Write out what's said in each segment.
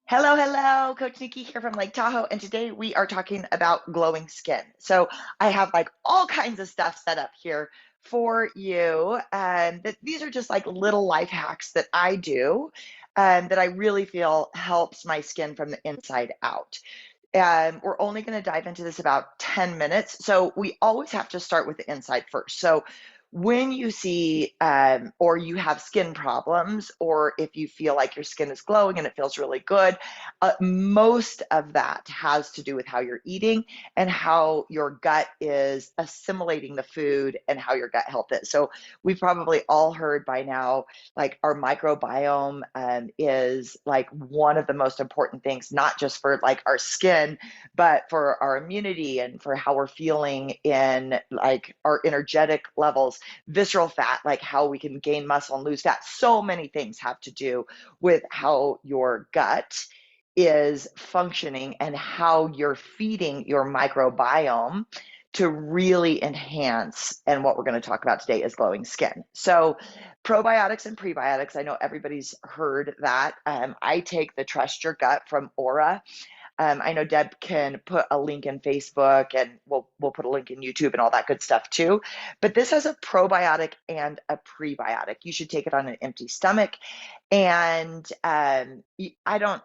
Hello, hello, Coach Nikki here from Lake Tahoe, and today we are talking about glowing skin. So I have like all kinds of stuff set up here for you, and these are just like little life hacks that I do, that I really feel helps my skin from the inside out. And we're only going to dive into this about 10 minutes. So we always have to start with the inside first. So when you see or you have skin problems, or if you feel like your skin is glowing and it feels really good, most of that has to do with how you're eating and how your gut is assimilating the food and how your gut health is. So we've probably all heard by now, like our microbiome is like one of the most important things, not just for like our skin, but for our immunity and for how we're feeling in like our energetic levels, visceral fat, like how we can gain muscle and lose fat. So many things have to do with how your gut is functioning and how you're feeding your microbiome to really enhance. And what we're going to talk about today is glowing skin. So probiotics and prebiotics, I know everybody's heard that. I take the Trust Your Gut from Aura. I know Deb can put a link in Facebook, and we'll put a link in YouTube and all that good stuff too. But this has a probiotic and a prebiotic. You should take it on an empty stomach. And I don't,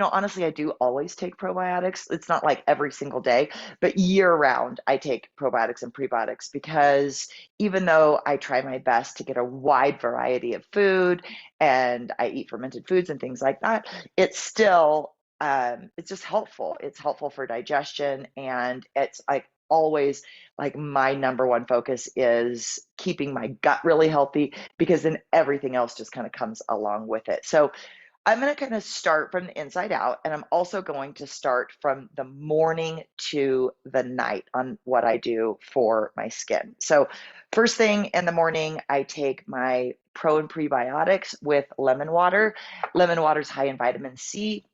honestly, I do always take probiotics. It's not like every single day, but year round, I take probiotics and prebiotics because even though I try my best to get a wide variety of food and I eat fermented foods and things like that, it's still, it's just helpful. It's helpful for digestion, and it's like always like my number one focus is keeping my gut really healthy because then everything else just kind of comes along with it. So I'm going to kind of start from the inside out, and I'm also going to start from the morning to the night on what I do for my skin. So, first thing in the morning, I take my pro and prebiotics with lemon water. Lemon water is high in vitamin C.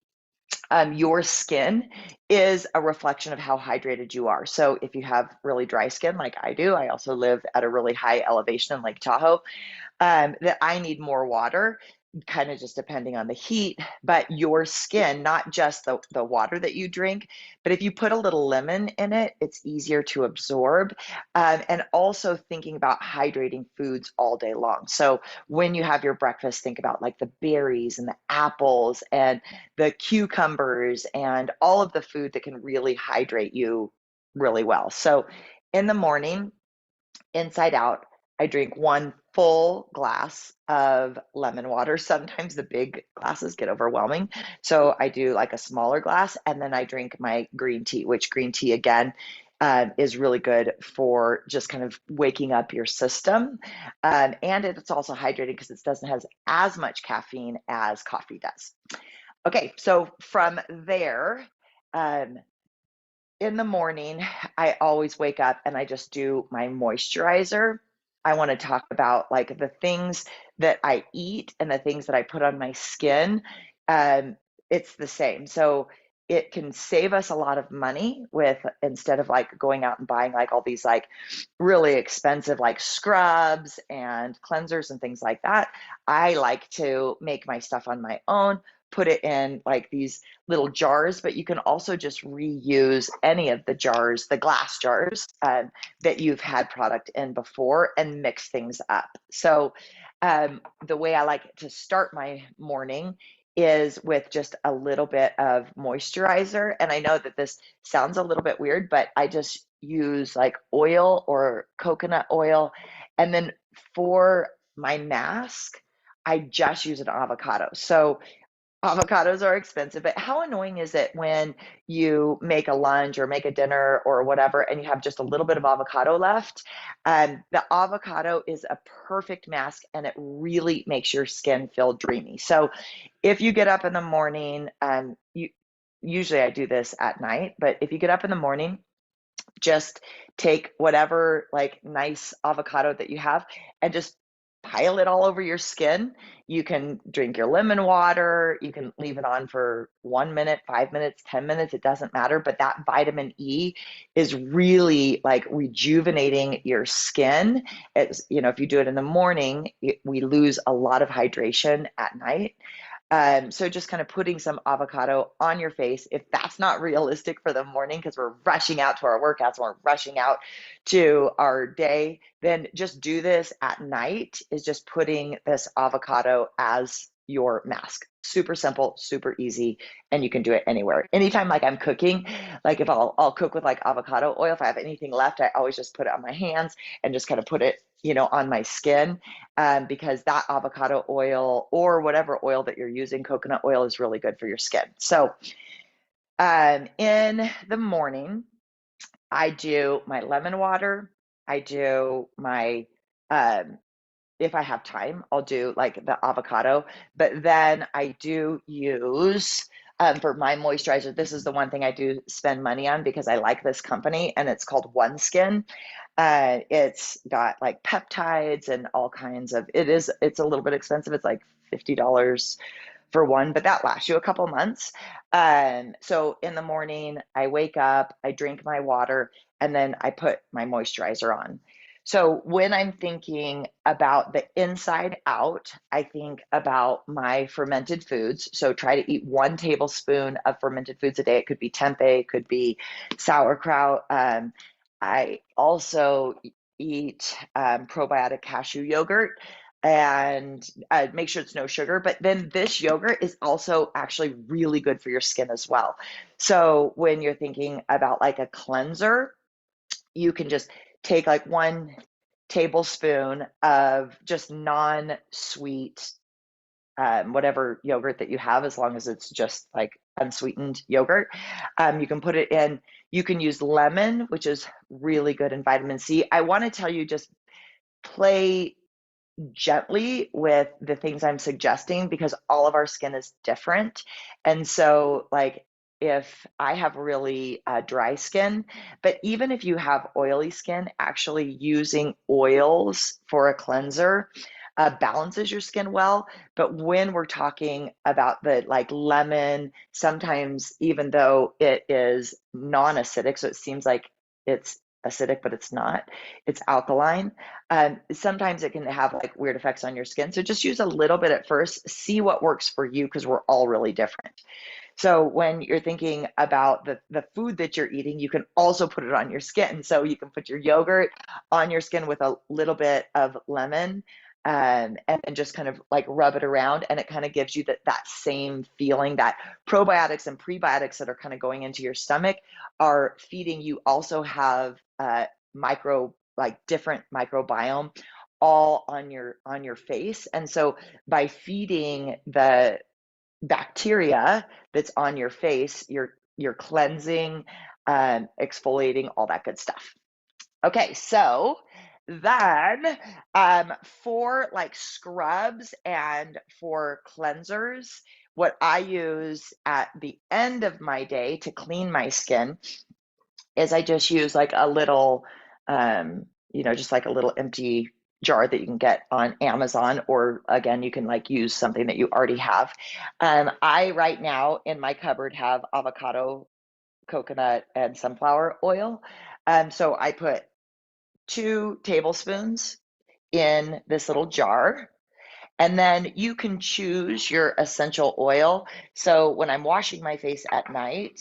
Your skin is a reflection of how hydrated you are. So, if you have really dry skin like I do, I also live at a really high elevation in Lake Tahoe, that I need more water, kind of just depending on the heat. But your skin, not just the water that you drink, but if you put a little lemon in it, it's easier to absorb. And also thinking about hydrating foods all day long. So when you have your breakfast, think about like the berries and the apples and the cucumbers and all of the food that can really hydrate you really well. So in the morning, inside out, I drink one full glass of lemon water. Sometimes the big glasses get overwhelming. So I do like a smaller glass, and then I drink my green tea, which green tea again is really good for just kind of waking up your system. And it's also hydrating because it doesn't have as much caffeine as coffee does. Okay, so from there, um, in the morning, I always wake up and I just do my moisturizer. I want to talk about like the things that I eat and the things that I put on my skin. Um, it's the same. So it can save us a lot of money with instead of like going out and buying like all these like really expensive like scrubs and cleansers and things like that. I like to make my stuff on my own, put it in like these little jars, but you can also just reuse any of the jars, the glass jars that you've had product in before, and mix things up. So the way I like to start my morning is with just a little bit of moisturizer. And I know that this sounds a little bit weird, but I just use like oil or coconut oil. And then for my mask, I just use an avocado. So avocados are expensive, but how annoying is it when you make a lunch or make a dinner or whatever and you have just a little bit of avocado left? The avocado is a perfect mask and it really makes your skin feel dreamy. So if you get up in the morning, usually I do this at night, but if you get up in the morning, just take whatever like nice avocado that you have and just pile it all over your skin. You can drink your lemon water. You can leave it on for 1 minute, 5 minutes, 10 minutes. It doesn't matter. But that vitamin E is really like rejuvenating your skin. It's, if you do it in the morning, we lose a lot of hydration at night. So just kind of putting some avocado on your face. If that's not realistic for the morning because we're rushing out to our workouts, we're rushing out to our day, then just do this at night, is just putting this avocado as your mask. Super simple, super easy, and you can do it anywhere. Anytime like I'm cooking, like if I'll cook with like avocado oil, if I have anything left, I always just put it on my hands and just kind of put it, on my skin, because that avocado oil or whatever oil that you're using, coconut oil, is really good for your skin. So in the morning, I do my lemon water. I do my, um, if I have time, I'll do like the avocado, but then I do use, for my moisturizer, this is the one thing I do spend money on because I like this company, and it's called One Skin. It's got like peptides and all kinds of, it's a little bit expensive. It's like $50 for one, but that lasts you a couple months. So in the morning, I wake up, I drink my water, and then I put my moisturizer on. So when I'm thinking about the inside out, I think about my fermented foods. So try to eat 1 tablespoon of fermented foods a day. It could be tempeh, it could be sauerkraut. I also eat probiotic cashew yogurt, and make sure it's no sugar. But then this yogurt is also actually really good for your skin as well. So when you're thinking about like a cleanser, you can just take like 1 tablespoon of just non-sweet, whatever yogurt that you have, as long as it's just like unsweetened yogurt. You can put it in, you can use lemon, which is really good in vitamin C. I want to tell you, just play gently with the things I'm suggesting because all of our skin is different. And so, like, if I have really dry skin, but even if you have oily skin, actually using oils for a cleanser balances your skin well. But when we're talking about the like lemon, sometimes even though it is non-acidic, so it seems like it's acidic, but it's not, it's alkaline. Sometimes it can have like weird effects on your skin. So just use a little bit at first, see what works for you because we're all really different. So when you're thinking about the food that you're eating, you can also put it on your skin. So you can put your yogurt on your skin with a little bit of lemon, and then just kind of like rub it around, and it kind of gives you that same feeling that probiotics and prebiotics that are kind of going into your stomach are feeding you. Also have like different microbiome all on your face. And so by feeding the bacteria that's on your face, you're cleansing, exfoliating, all that good stuff. Okay, so then for like scrubs and for cleansers, what I use at the end of my day to clean my skin is I just use like a little, just like a little empty jar that you can get on Amazon, or again, you can like use something that you already have. I right now in my cupboard have avocado, coconut, and sunflower oil. So I put 2 tablespoons in this little jar. And then you can choose your essential oil. So when I'm washing my face at night,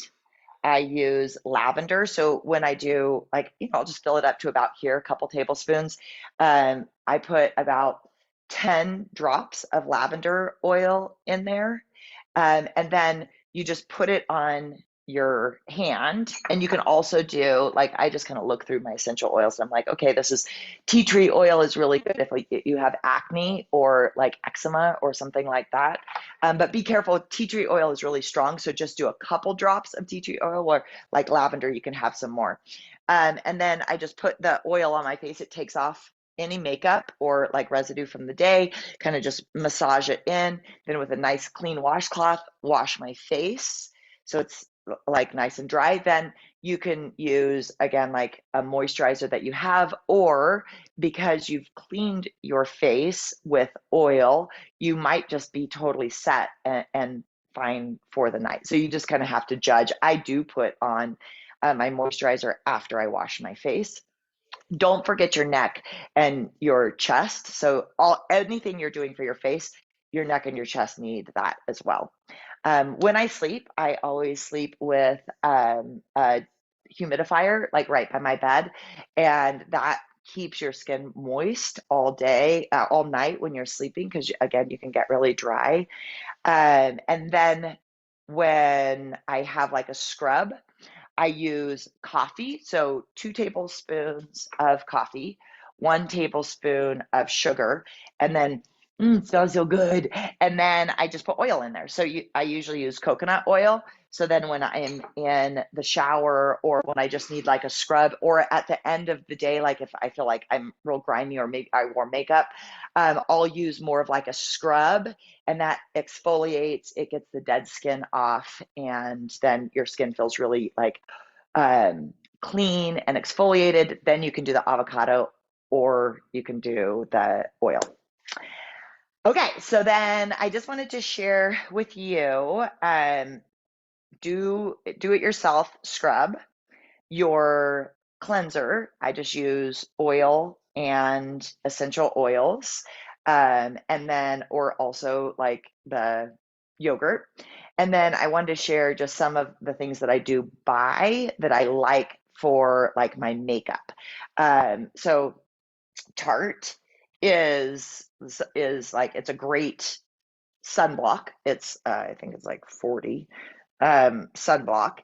I use lavender. So when I do, like, I'll just fill it up to about here, a couple tablespoons. I put about 10 drops of lavender oil in there. And then you just put it on your hand. And you can also do, like, I just kind of look through my essential oils. And I'm like, okay, this is tea tree oil is really good if like, you have acne or like eczema or something like that. But be careful, tea tree oil is really strong. So just do a couple drops of tea tree oil, or like lavender, you can have some more. And then I just put the oil on my face. It takes off any makeup or like residue from the day, kind of just massage it in. Then with a nice clean washcloth, wash my face. So it's like nice and dry. Then you can use again like a moisturizer that you have, or because you've cleaned your face with oil, you might just be totally set and fine for the night. So you just kind of have to judge. I do put on my moisturizer after I wash my face. Don't forget your neck and your chest. So anything you're doing for your face, your neck and your chest need that as well. When I sleep, I always sleep with a humidifier, like right by my bed, and that keeps your skin moist all day, all night when you're sleeping, because again, you can get really dry. And then when I have like a scrub, I use coffee. So 2 tablespoons of coffee, 1 tablespoon of sugar, and then it smells so good. And then I just put oil in there. So I usually use coconut oil. So then when I'm in the shower or when I just need like a scrub or at the end of the day, like if I feel like I'm real grimy or maybe I wore makeup, I'll use more of like a scrub, and that exfoliates, it gets the dead skin off, and then your skin feels really like clean and exfoliated. Then you can do the avocado or you can do the oil. Okay, so then I just wanted to share with you, do it yourself scrub. Your cleanser, I just use oil and essential oils, and then, or also like the yogurt. And then I wanted to share just some of the things that I do buy that I like for like my makeup. So Tarte is like, it's a great sunblock. It's I think it's like 40 sunblock.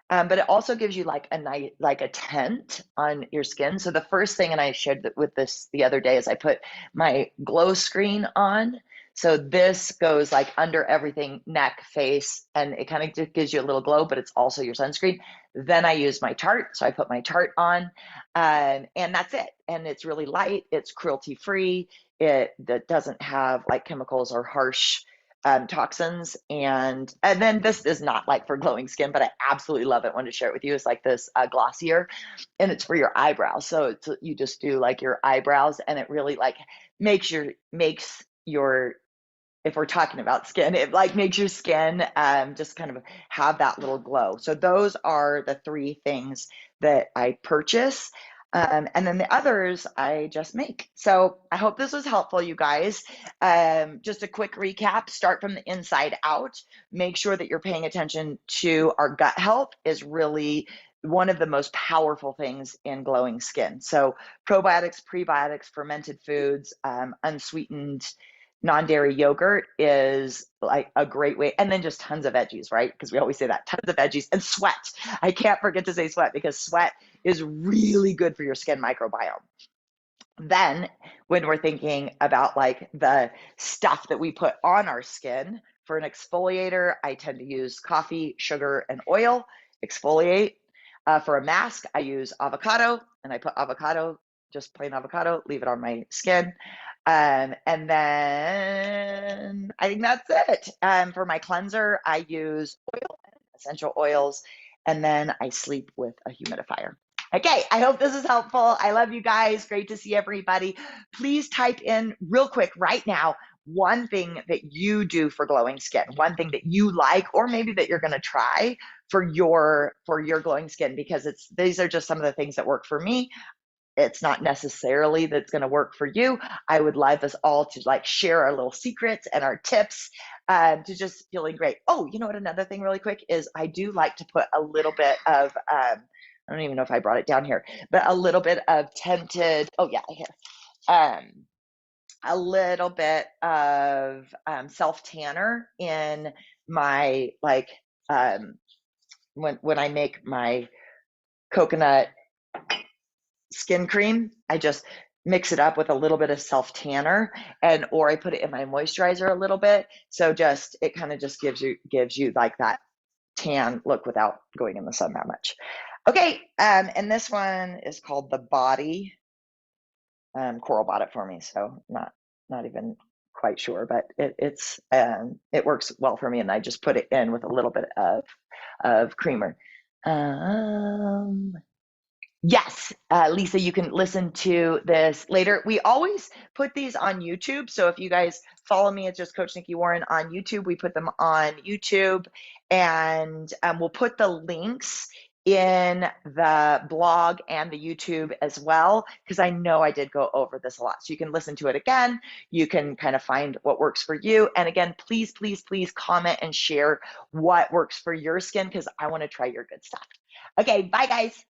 But it also gives you like a night, like a tent on your skin. So the first thing, and I shared with this the other day, is I put my glow screen on. So this goes like under everything, neck, face, and it kind of gives you a little glow, but it's also your sunscreen. Then I use my Tarte. So I put my Tarte on, and that's it. And it's really light. It's cruelty free. It that doesn't have like chemicals or harsh toxins. And then this is not like for glowing skin, but I absolutely love it. Wanted to share it with you. It's like this glossier, and it's for your eyebrows. So you just do like your eyebrows, and it really like makes your, if we're talking about skin, it like makes your skin just kind of have that little glow. So those are the 3 things that I purchase. And then the others I just make. So I hope this was helpful, you guys. Just a quick recap, start from the inside out. Make sure that you're paying attention to our gut health is really one of the most powerful things in glowing skin. So probiotics, prebiotics, fermented foods, unsweetened non-dairy yogurt is like a great way. And then just tons of veggies, right? Because we always say that, tons of veggies, and sweat. I can't forget to say sweat, because sweat is really good for your skin microbiome. Then when we're thinking about like the stuff that we put on our skin, for an exfoliator, I tend to use coffee, sugar, and oil, exfoliate. For a mask, I use avocado, and I put avocado, just plain avocado, leave it on my skin. And then I think that's it. For my cleanser, I use oil and essential oils, and then I sleep with a humidifier. Okay, I hope this is helpful. I love you guys. Great to see everybody. Please type in real quick right now one thing that you do for glowing skin, one thing that you like, or maybe that you're going to try for your glowing skin, because these are just some of the things that work for me. It's not necessarily that's going to work for you. I would love us all to like share our little secrets and our tips to just feeling great. Oh, you know what? Another thing really quick is I do like to put a little bit of, I don't even know if I brought it down here, but a little bit of tinted, oh yeah, here. A little bit of self tanner in my, like, when I make my coconut skin cream, I just mix it up with a little bit of self tanner, or I put it in my moisturizer a little bit. So just, it kind of just gives you like that tan look without going in the sun that much. Okay, and this one is called The Body. Coral bought it for me, so not even quite sure, but it works well for me, and I just put it in with a little bit of creamer. Yes, Lisa, you can listen to this later. We always put these on YouTube. So if you guys follow me, it's just Coach Nikki Warren on YouTube. We put them on YouTube, and we'll put the links in the blog and the YouTube as well, because I know I did go over this a lot. So you can listen to it again. You can kind of find what works for you. And again, please, please, please comment and share what works for your skin, because I want to try your good stuff. Okay, bye guys.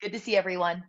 Good to see everyone.